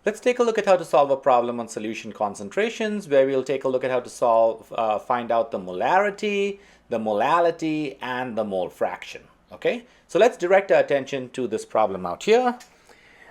Let's take a look at how to solve a problem on solution concentrations, where we'll take a look at how to find out the molarity, the molality, and the mole fraction. Okay, so let's direct our attention to this problem out here.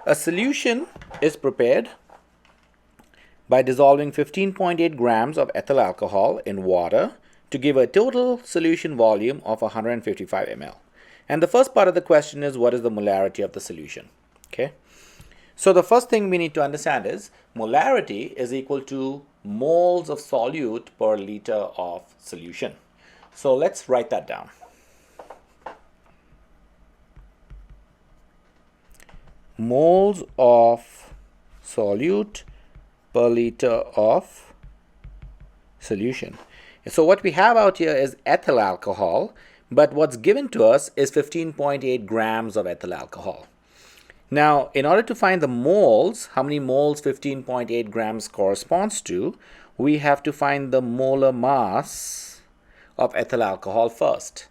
A solution is prepared by dissolving 15.8 grams of ethyl alcohol in water to give a total solution volume of 155 ml. And the first part of the question is, what is the molarity of the solution? Okay. So the first thing we need to understand is molarity is equal to moles of solute per liter of solution. So let's write that down. Moles of solute per liter of solution. So what we have out here is ethyl alcohol, but what's given to us is 15.8 grams of ethyl alcohol. Now, in order to find the moles, how many moles 15.8 grams corresponds to, we have to find the molar mass of ethyl alcohol first.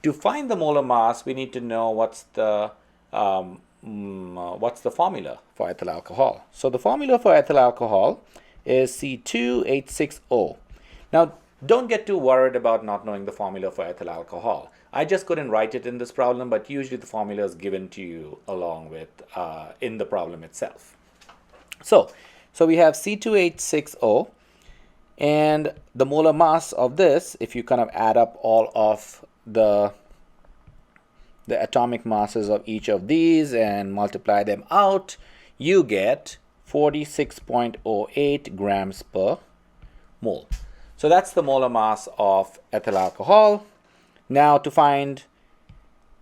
To find the molar mass, we need to know what's the formula for ethyl alcohol. So the formula for ethyl alcohol is C2H6O. Now, don't get too worried about not knowing the formula for ethyl alcohol. I just couldn't write it in this problem, but usually the formula is given to you along with in the problem itself. So we have C2H6O, and the molar mass of this, if you kind of add up all of the atomic masses of each of these and multiply them out, you get 46.08 grams per mole. So that's the molar mass of ethyl alcohol. Now, to find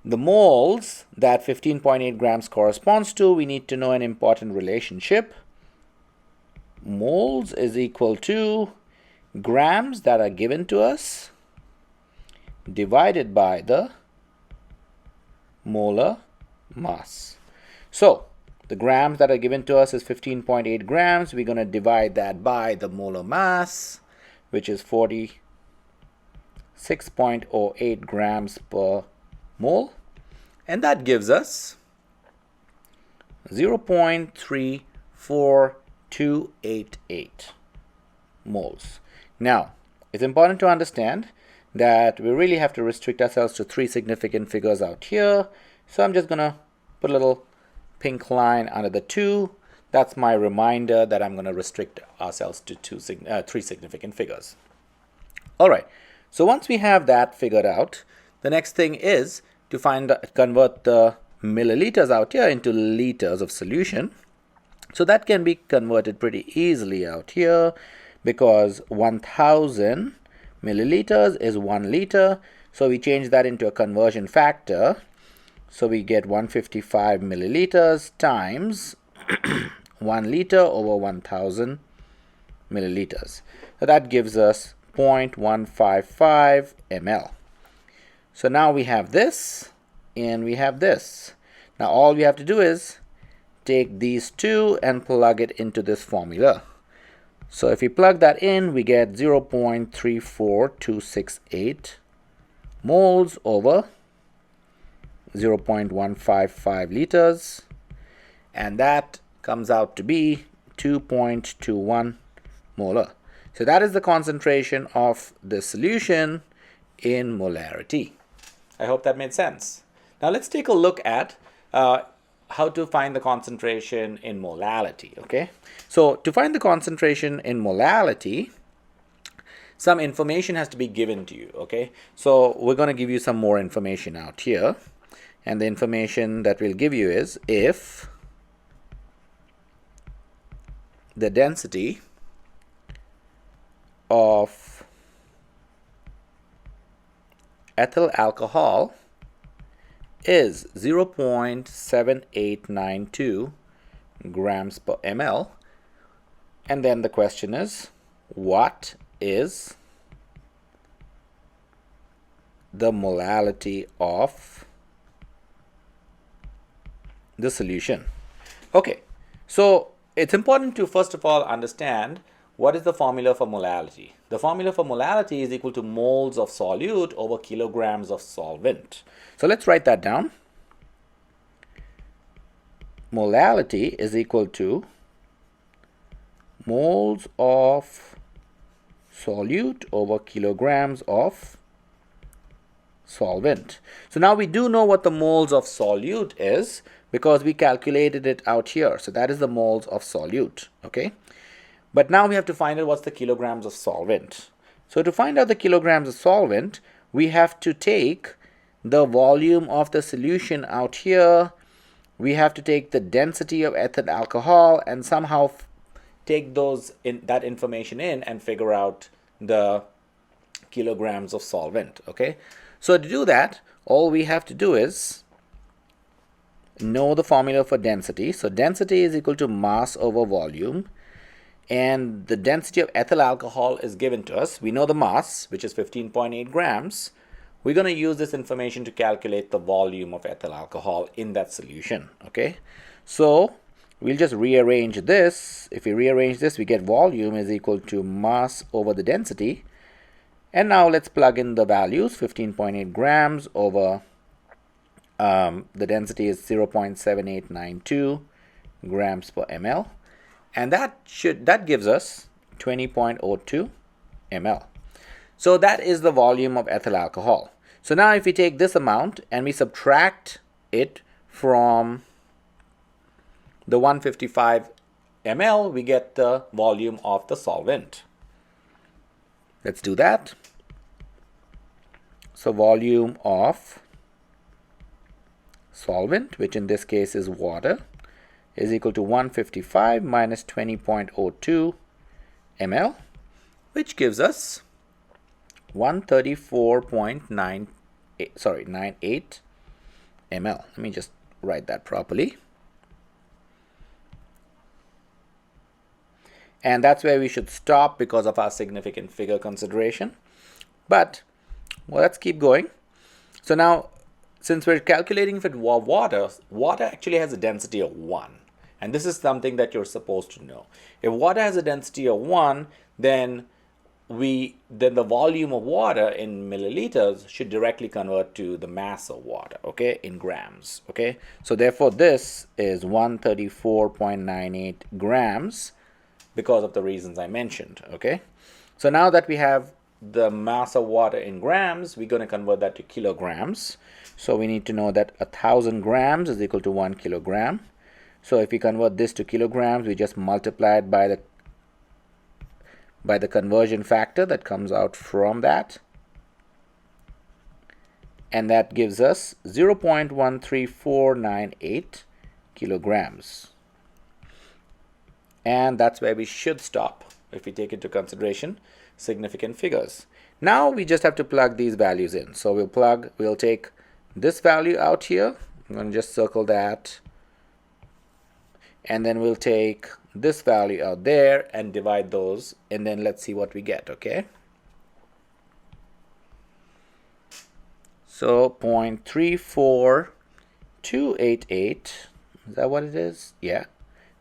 the moles that 15.8 grams corresponds to, we need to know an important relationship. Moles is equal to grams that are given to us divided by the molar mass. So the grams that are given to us is 15.8 grams. We're going to divide that by the molar mass, which is 46.08 grams per mole, and that gives us 0.3428 moles. Now, it's important to understand that we really have to restrict ourselves to three significant figures out here. So I'm just going to put a little pink line under the 2. That's my reminder that I'm going to restrict ourselves to three significant figures. All right. So once we have that figured out, the next thing is to convert the milliliters out here into liters of solution. So that can be converted pretty easily out here, because 1000 milliliters is 1 liter. So we change that into a conversion factor. So we get 155 milliliters times 1 liter over 1000 milliliters. So that gives us 0.155 ml. So now we have this and we have this. Now all we have to do is take these two and plug it into this formula. So if we plug that in, we get 0.34268 moles over 0.155 liters, and that comes out to be 2.21 molar. So that is the concentration of the solution in molarity. I hope that made sense. Now let's take a look at how to find the concentration in molality. Okay, so to find the concentration in molality, some information has to be given to you. Okay, so we're going to give you some more information out here, and the information that we'll give you is if the density of ethyl alcohol is 0.7892 grams per ml, and then the question is, what is the molality of the solution? Okay, so it's important to first of all understand what is the formula for molality. The formula for molality is equal to moles of solute over kilograms of solvent. So let's write that down. Molality is equal to moles of solute over kilograms of solvent. So now we do know what the moles of solute is because we calculated it out here. So that is the moles of solute, okay? But now we have to find out what's the kilograms of solvent. So to find out the kilograms of solvent, we have to take the volume of the solution out here. We have to take the density of ethyl alcohol and somehow take that information in and figure out the kilograms of solvent, okay? So to do that, all we have to do is know the formula for density. So density is equal to mass over volume. And the density of ethyl alcohol is given to us. We know the mass, which is 15.8 grams. We're going to use this information to calculate the volume of ethyl alcohol in that solution, okay? So we'll just rearrange this. If we rearrange this, we get volume is equal to mass over the density. And now let's plug in the values. 15.8 grams over the density is 0.7892 grams per ml. And that gives us 20.02 ml. So that is the volume of ethyl alcohol. So now if we take this amount and we subtract it from the 155 ml, we get the volume of the solvent. Let's do that. So volume of solvent, which in this case is water, is equal to 155 minus 20.02 ml, which gives us 134.98 ml. Let me just write that properly. And that's where we should stop because of our significant figure consideration. But well, let's keep going. So now, since we're calculating for water actually has a density of 1. And this is something that you're supposed to know. If water has a density of 1, then the volume of water in milliliters should directly convert to the mass of water, okay, in grams, okay? So therefore, this is 134.98 grams because of the reasons I mentioned, okay? So now that we have the mass of water in grams, we're going to convert that to kilograms. So we need to know that 1,000 grams is equal to 1 kilogram. So if we convert this to kilograms, we just multiply it by the conversion factor that comes out from that. And that gives us 0.13498 kilograms. And that's where we should stop if we take into consideration significant figures. Now we just have to plug these values in. So we'll take this value out here. I'm going to just circle that. And then we'll take this value out there and divide those. And then let's see what we get, okay? So 0.34288, is that what it is? Yeah.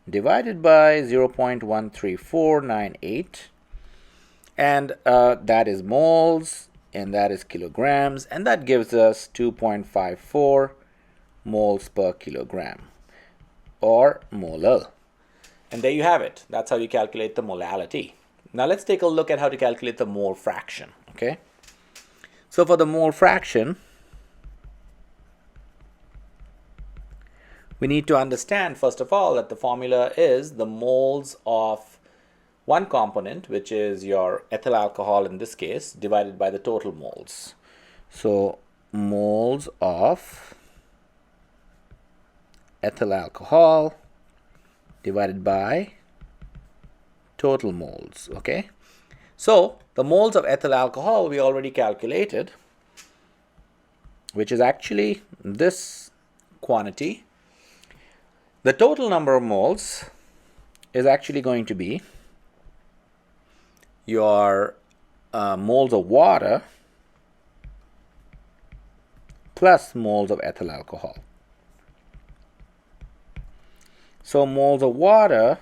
Divided by 0.13498. And that is moles, and that is kilograms, and that gives us 2.54 moles per kilogram, or molar. And there you have it. That's how you calculate the molality. Now let's take a look at how to calculate the mole fraction, okay? So for the mole fraction, we need to understand, first of all, that the formula is the moles of one component, which is your ethyl alcohol in this case, divided by the total moles. So moles of ethyl alcohol divided by total moles, okay? So the moles of ethyl alcohol we already calculated, which is actually this quantity. The total number of moles is actually going to be your moles of water plus moles of ethyl alcohol. So moles of water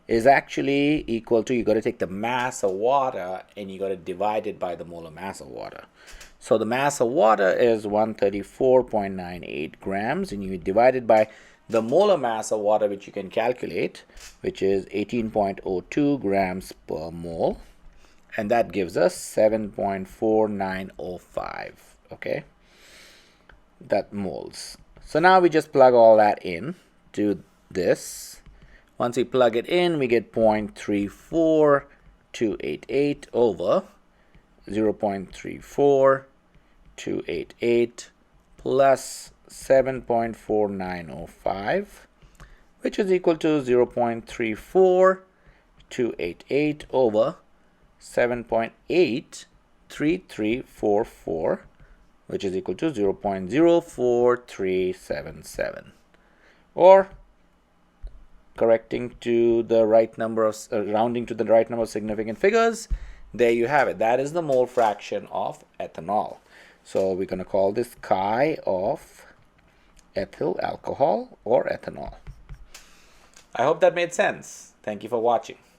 is actually equal to, you got to take the mass of water and you got to divide it by the molar mass of water. So the mass of water is 134.98 grams, and you divide it by the molar mass of water which you can calculate, which is 18.02 grams per mole, and that gives us 7.4905. okay, that moles. So now we just plug all that in to this. Once we plug it in, we get 0.34288 over 0.34288 plus 7.4905, which is equal to 0.34288 over 7.83344, which is equal to 0.04377. Or correcting to the right number of rounding to the right number of significant figures, there you have it. That is the mole fraction of ethanol. So we're going to call this chi of ethyl alcohol or ethanol. I hope that made sense. Thank you for watching.